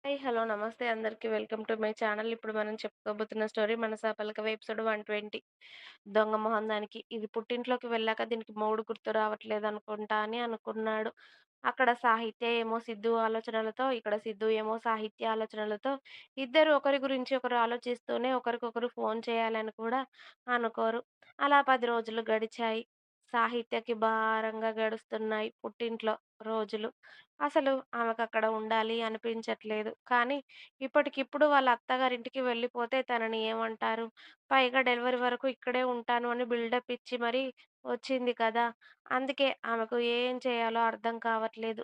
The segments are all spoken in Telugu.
హాయ్. హలో. నమస్తే అందరికి. Welcome to my channel. ఇప్పుడు మనం చెప్పుకోబోతున్న స్టోరీ 'మనసా పలకవే' ఎపిసోడ్ 120. దొంగ మొహం దానికి. ఇది పుట్టింట్లోకి వెళ్ళాక దీనికి మొగుడు గుర్తు రావట్లేదనుకుంటా అని అనుకున్నాడు. అక్కడ సాహిత్య ఏమో సిద్ధు ఆలోచనలతో, ఇక్కడ సిద్ధు ఏమో సాహిత్య ఆలోచనలతో ఇద్దరు ఒకరి గురించి ఒకరు ఆలోచిస్తూనే ఒకరికొకరు ఫోన్ చేయాలని కూడా అనుకోరు. అలా 10 రోజులు గడిచాయి. సాహిత్యకి భారంగా గడుస్తున్నాయి పుట్టింట్లో రోజులు. అసలు ఆమెకక్కడ ఉండాలి అనిపించట్లేదు. కానీ ఇప్పటికిప్పుడు వాళ్ళ అత్తగారింటికి వెళ్ళిపోతే తనని ఏమంటారు? పైగా డెలివరీ వరకు ఇక్కడే ఉంటాను అని బిల్డప్ ఇచ్చి మరీ వచ్చింది కదా! అందుకే ఆమెకు ఏం చేయాలో అర్థం కావట్లేదు.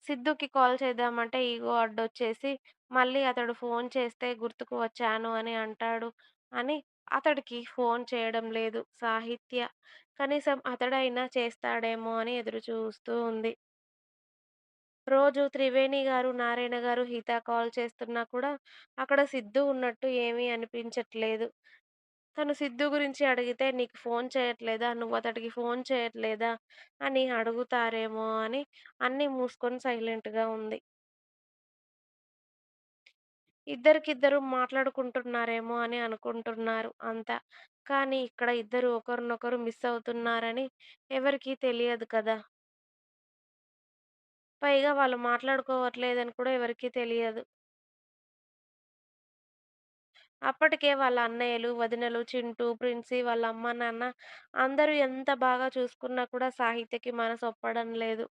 సిద్ధుకి కాల్ చేద్దామంటే ఇగో అడ్డొచ్చేసి మళ్ళీ అతడు ఫోన్ చేస్తే గుర్తుకు వచ్చాను అని అంటాడు అని అతడికి ఫోన్ చేయడం లేదు సాహిత్య. కనీసం అతడైనా చేస్తాడేమో అని ఎదురు చూస్తూ ఉంది. రోజు త్రివేణి గారు, నారాయణ గారు, హిత కాల్ చేస్తున్నా కూడా అక్కడ సిద్ధు ఉన్నట్టు ఏమీ అనిపించట్లేదు. తను సిద్ధు గురించి అడిగితే "నీకు ఫోన్ చేయట్లేదా? నువ్వు అతడికి ఫోన్ చేయట్లేదా?" అని అడుగుతారేమో అని అన్నీ మూసుకొని సైలెంట్‌గా ఉంది. ఇద్దరికిద్దరు మాట్లాడుకుంటున్నారేమో అని అనుకుంటున్నారు అంతా. కానీ ఇక్కడ ఇద్దరు ఒకరినొకరు మిస్ అవుతున్నారని ఎవరికీ తెలియదు కదా! పైగా వాళ్ళు మాట్లాడుకోవట్లేదని కూడా ఎవరికీ తెలియదు. అప్పటికే వాళ్ళ అన్నయ్యలు, వదినలు, చింటూ, ప్రిన్సీ, వాళ్ళ అమ్మ, నాన్న అందరూ ఎంత బాగా చూసుకున్నా కూడా సాహిత్యకి మనసొప్పడం లేదు.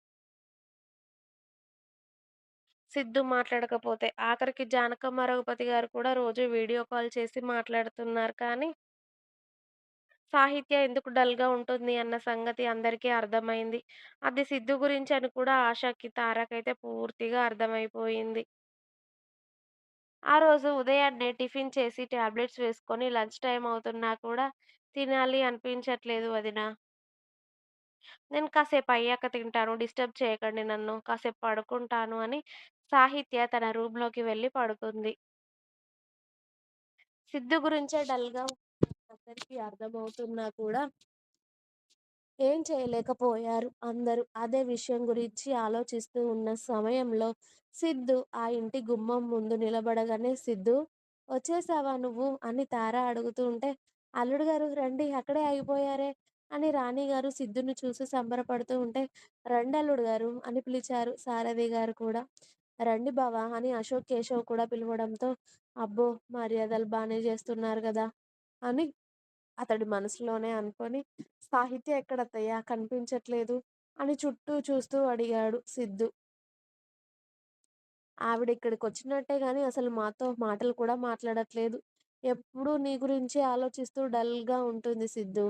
సిద్ధు మాట్లాడకపోతే. ఆఖరికి జానకమ్మ రఘుపతి గారు కూడా రోజు వీడియో కాల్ చేసి మాట్లాడుతున్నారు. కానీ సాహిత్య ఎందుకు డల్‌గా ఉంటుంది అన్న సంగతి అందరికీ అర్థమైంది. అది సిద్ధు గురించని కూడా ఆశకి, తారకైతే పూర్తిగా అర్థమైపోయింది. ఆ రోజు ఉదయాన్నే టిఫిన్ చేసి టాబ్లెట్స్ వేసుకొని లంచ్ టైమ్ అవుతున్నా కూడా తినాలి అనిపించట్లేదు వదిన. నేను కాసేపు అయ్యాక తింటాను. డిస్టర్బ్ చేయకండి నన్ను. కాసేపు పడుకుంటాను అని సాహిత్య తన రూమ్‌లోకి వెళ్లి పడుకుంది. సిద్ధు గురించే డల్‌గా అందరికీ అర్థమవుతున్నా కూడా ఏం చేయలేకపోయారు అందరూ. అదే విషయం గురించి ఆలోచిస్తూ ఉన్న సమయంలో సిద్ధు ఆ ఇంటి గుమ్మం ముందు నిలబడగానే "సిద్ధూ! వచ్చేసావా నువ్వు?" అని తార అడుగుతూ ఉంటే, "అల్లుడు గారు రండి అక్కడే ఆగిపోయారే" అని రాణి గారు సిద్ధుని చూసి సంబరపడుతూ ఉంటే, "రండి అల్లుడు గారు" అని పిలిచారు సారథి గారు కూడా. "రండి బావ" అని అశోక్, కేశవ్ కూడా పిలవడంతో, "అబ్బో! మర్యాదలు బానే చేస్తున్నారు గదా!" అని అతడి మనసులోనే అనుకోని, "సాహిత్య ఎక్కడత్తయ్య కనిపించట్లేదు" అని చుట్టూ చూస్తూ అడిగాడు సిద్ధు. "ఆవిడ ఇక్కడికొచ్చినట్టే గాని అసలు మాతో మాటలు కూడా మాట్లాడట్లేదు. ఎప్పుడూ నీ గురించే ఆలోచిస్తూ డల్‌గా ఉంటుంది సిద్ధు.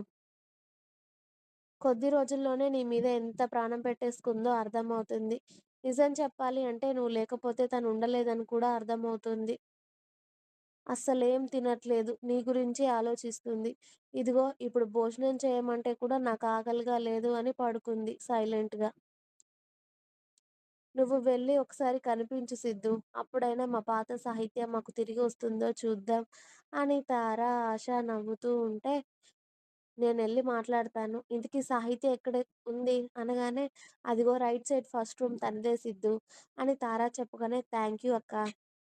కొద్ది రోజుల్లోనే నీ మీద ఎంత ప్రాణం పెట్టేసుకుందో అర్థమవుతుంది. నిజం చెప్పాలి అంటే నువ్వు లేకపోతే తను ఉండలేదని కూడా అర్థమవుతుంది. అస్సలేం తినట్లేదు. నీ గురించే ఆలోచిస్తుంది. ఇదిగో ఇప్పుడు భోజనం చేయమంటే కూడా నాకు ఆకలిగా లేదు అని పడుకుంది సైలెంట్‌గా. నువ్వు వెళ్ళి ఒకసారి కనిపించు సిద్ధు. అప్పుడైనా మా పాత సాహిత్యం మాకు తిరిగి వస్తుందో చూద్దాం అని తార, ఆశ నవ్వుతూ ఉంటే నేనెళ్ళి మాట్లాడతాను. ఇంతకీ సాహిత్య ఎక్కడ ఉంది అనగానే, అదిగో రైట్ సైడ్ ఫస్ట్ రూమ్ తనదే సిద్ధు అని తార చెప్పగానే, థాంక్ యూ అక్క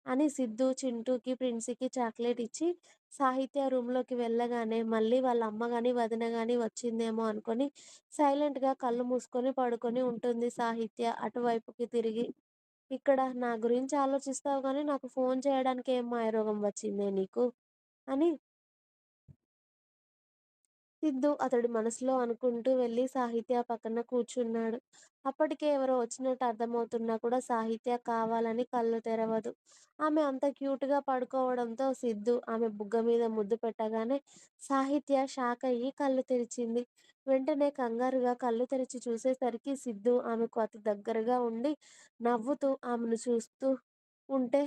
అని సిద్ధు, చింటూకి, ప్రిన్సీకి చాక్లెట్ ఇచ్చి సాహిత్య రూమ్‌లోకి వెళ్ళగానే మళ్ళీ వాళ్ళ అమ్మ గాని, వదిన గాని వచ్చిందేమో అనుకోని సైలెంట్‌గా కళ్ళు మూసుకొని పడుకొని ఉంటుంది సాహిత్య అటువైపుకి తిరిగి. ఇక్కడ నా గురించి ఆలోచిస్తావు గానీ నాకు ఫోను చేయడానికి ఏం మాయరోగం వచ్చిందే నీకు? అని సిద్ధు అతడి మనసులో అనుకుంటూ వెళ్లి సాహిత్య పక్కన కూర్చున్నాడు. అప్పటికే ఎవరో వచ్చినట్టు అర్థమవుతున్నా కూడా సాహిత్య కావాలని కళ్ళు తెరవదు. ఆమె అంత క్యూట్‌గా పడుకోవడంతో సిద్ధు ఆమె బుగ్గ మీద ముద్దు పెట్టగానే సాహిత్య షాక్ అయ్యి కళ్ళు తెరిచింది. వెంటనే కంగారుగా కళ్ళు తెరిచి చూసేసరికి సిద్ధు ఆమెకు అతి దగ్గరగా ఉండి నవ్వుతూ ఆమెను చూస్తూ ఉంటే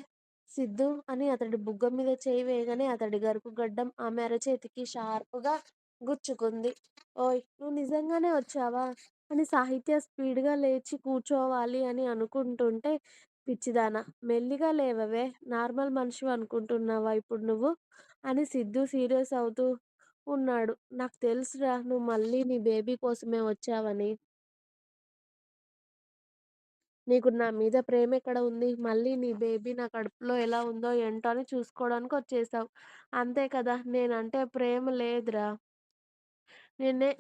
సిద్ధు అని అతడి బుగ్గ మీద చేయి వేయగానే అతడి గరుకు గడ్డం ఆమె అరచేతికి షార్ప్‌గా గుచ్చుకుంది. "ఓయ్! నువ్వు నిజంగానే వచ్చావా?" అని సాహిత్య స్పీడ్‌గా లేచి కూర్చోవాలి అని అనుకుంటుంటే, "పిచ్చిదానా! మెల్లిగా లేవవే! నార్మల్ మనిషివి అనుకుంటున్నావా ఇప్పుడు నువ్వు?" అని సిద్ధు సీరియస్ అవుతూ ఉన్నాడు. "నాకు తెలుసురా నువ్వు మళ్ళీ నీ బేబీ కోసమే వచ్చావని. నీకు నా మీద ప్రేమెక్కడ ఉంది? మళ్ళీ నీ బేబీ నా కడుపులో ఎలా ఉందో ఏంటో అని చూసుకోవడానికొచ్చేసావు. అంతే కదా! నేనంటే ప్రేమ లేదురా.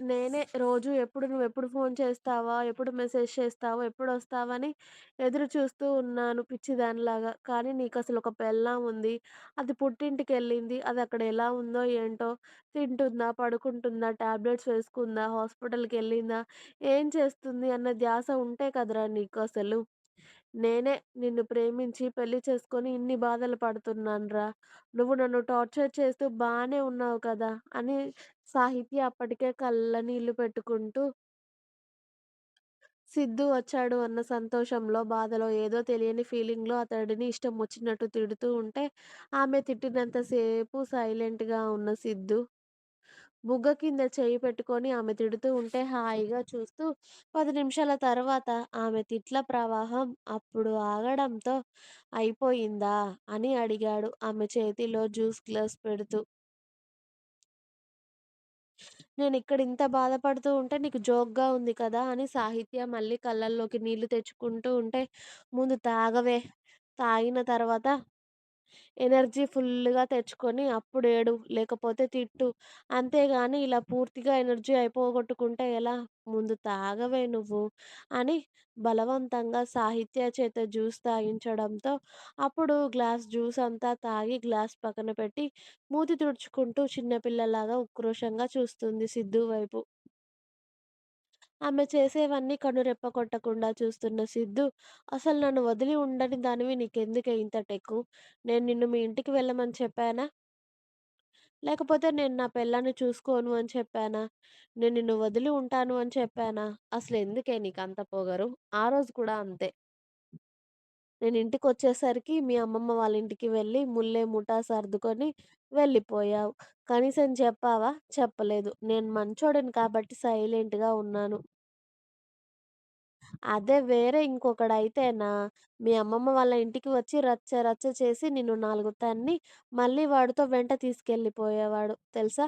నేనే రోజు నువ్వెప్పుడు ఫోను చేస్తావా? ఎప్పుడు మెసేజ్ చేస్తావా? ఎప్పుడొస్తావా? అని ఎదురు చూస్తూ ఉన్నాను పిచ్చిదానిలాగా. కానీ నీకసలు ఒక పెళ్ళాం ఉంది. అది పుట్టింటికెళ్ళింది. అదక్కడ ఎలా ఉందో ఏంటో? తింటుందా? పడుకుంటుందా? టాబ్లెట్స్ వేసుకుందా? హాస్పిటల్‌కెళ్ళిందా? ఏం చేస్తుంది? అన్న ధ్యాస ఉంటే కదరా నీకసలు. నేనే నిన్ను ప్రేమించి పెళ్లి చేసుకొని ఇన్ని బాధలు పడుతున్నానురా. నువ్వు నన్ను టార్చర్ చేస్తూ బానే ఉన్నావు కదా! అని సాహిత్య అప్పటికే కళ్ళ నీళ్లు పెట్టుకుంటూ సిద్ధు వచ్చాడు అన్న సంతోషంలో, బాధలో ఏదో తెలియని ఫీలింగ్‌లో అతడిని ఇష్టం వచ్చినట్టు తిడుతూ ఉంటే, ఆమె తిట్టినంత సేపు సైలెంట్‌గా ఉన్న సిద్ధు బుగ్గ కింద చెయ్యి పెట్టుకొని ఆమె తిడుతూ ఉంటే హాయిగా చూస్తూ 10 నిమిషాల తర్వాత ఆమె తిట్ల ప్రవాహం అప్పుడు ఆగడంతో అయిపోయిందా? అని అడిగాడు ఆమె చేతిలో జ్యూస్ గ్లాస్ పెడుతూ. నేనిక్కడ ఇంత బాధపడుతూ ఉంటే నీకు జోక్‌గా ఉంది కదా! అని సాహిత్య మళ్ళీ కళ్ళల్లోకి నీళ్లు తెచ్చుకుంటూ ఉంటే, ముందు తాగవే. తాగిన తర్వాత ఎనర్జీ ఫుల్లుగా తెచ్చుకొని అప్పుడేడు, లేకపోతే తిట్టు. అంతేగాని ఇలా పూర్తిగా ఎనర్జీ అయిపోగొట్టుకుంటే ఎలా? ముందు తాగవే నువ్వు అని బలవంతంగా సాహిత్య చేత జ్యూస్ తాగించడంతో, అప్పుడు గ్లాస్ జ్యూస్ అంతా తాగి గ్లాస్ పక్కన పెట్టి, మూతి తుడుచుకుంటూ చిన్నపిల్లలాగా ఉక్రోషంగా చూస్తుంది సిద్ధు వైపు. ఆమె చేసేవన్నీ కనురెప్ప కొట్టకుండా చూస్తున్న సిద్ధు, "అసలు నన్ను వదిలి ఉండని దానివి నీకెందుకే ఇంత టెక్కు? నేను నిన్ను మీ ఇంటికి వెళ్ళమని చెప్పానా? లేకపోతే నేను నా పెళ్ళాన్ని చూసుకోను అని చెప్పానా? నేను నిన్ను వదిలి ఉంటాను అని చెప్పానా? అసలెందుకే నీకంత పొగరు?" ఆ రోజు కూడా అంతే. నేను ఇంటికొచ్చేసరికి మీ అమ్మమ్మ వాళ్ళ ఇంటికి వెళ్ళి ముల్లే ముఠా సర్దుకొని వెళ్ళిపోయావు. కనీసం చెప్పావా? చెప్పలేదు. నేను మంచోడిని కాబట్టి సైలెంట్‌గా ఉన్నాను. అదే వేరే ఇంకొకడైతేనా, మీ అమ్మమ్మ వాళ్ళ ఇంటికి వచ్చి రచ్చ రచ్చ చేసి నిన్ను 4 తన్ని, మళ్ళీ వాడితో వెంట తీసుకెళ్ళిపోయేవాడు తెలుసా?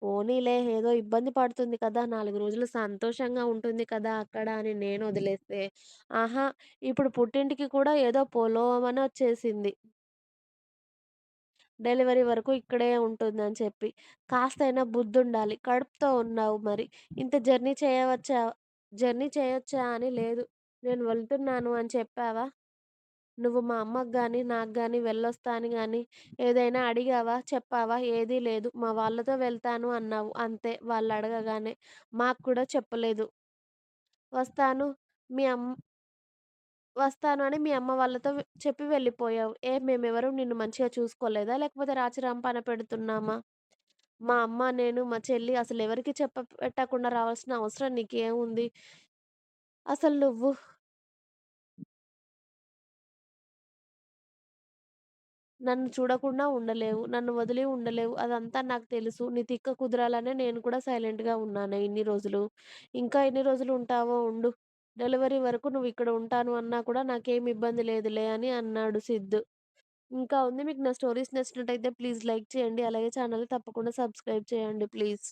పోనీలే ఏదో ఇబ్బంది పడుతుంది కదా! 4 రోజులు సంతోషంగా ఉంటుంది కదా అక్కడ అని నేనొదిలేస్తే, ఆహా! ఇప్పుడు పుట్టింటికి కూడా ఏదో పొలోమని వచ్చేసింది. డెలివరీ వరకు ఇక్కడే ఉంటుందని చెప్పి. కాస్తైనా బుద్ధుండాలి. కడుపుతో ఉన్నావు మరి. ఇంత జర్నీ చేయొచ్చా అని లేదు. నేను వెళ్తున్నాను అని చెప్పావా? నువ్వు మా అమ్మకి గాని, నాకు గాని వెళ్ళొస్తా అని గాని ఏదైనా అడిగావా? చెప్పావా? ఏదీ లేదు. మా వాళ్ళతో వెళ్తాను అన్నావు. అంతే వాళ్ళడగగానే. మాకు కూడా చెప్పలేదు. వస్తాను మీ అమ్ వస్తాను అని మీ అమ్మ వాళ్ళతో చెప్పి వెళ్ళిపోయావు. ఏ మేమెవరు నిన్ను మంచిగా చూసుకోలేదా? లేకపోతే రాచి రంపాన పెడుతున్నామా? మా అమ్మ, నేను, మా చెల్లి అసలెవరికీ పెట్టకుండా రావాల్సిన అవసరం నీకేముంది? అసలు నువ్వు నన్ను చూడకుండా ఉండలేవు. నన్ను వదిలి ఉండలేవు. అదంతా నాకు తెలుసు. నీ తిక్క కుదరాలనే నేను కూడా సైలెంట్‌గా ఉన్నానే ఇన్ని రోజులు. ఇంకా ఎన్ని రోజులు ఉంటావో ఉండు. డెలివరీ వరకు నువ్విక్కడ ఉంటాను అన్నా కూడా నాకేమి ఇబ్బంది లేదులే అని అన్నాడు సిద్ధు. ఇంకా ఉంది. మీకు నా స్టోరీస్ నచ్చినట్టయితే ప్లీజ్ లైక్ చేయండి. అలాగే ఛానెల్‌ని తప్పకుండా సబ్స్క్రైబ్ చేయండి ప్లీజ్.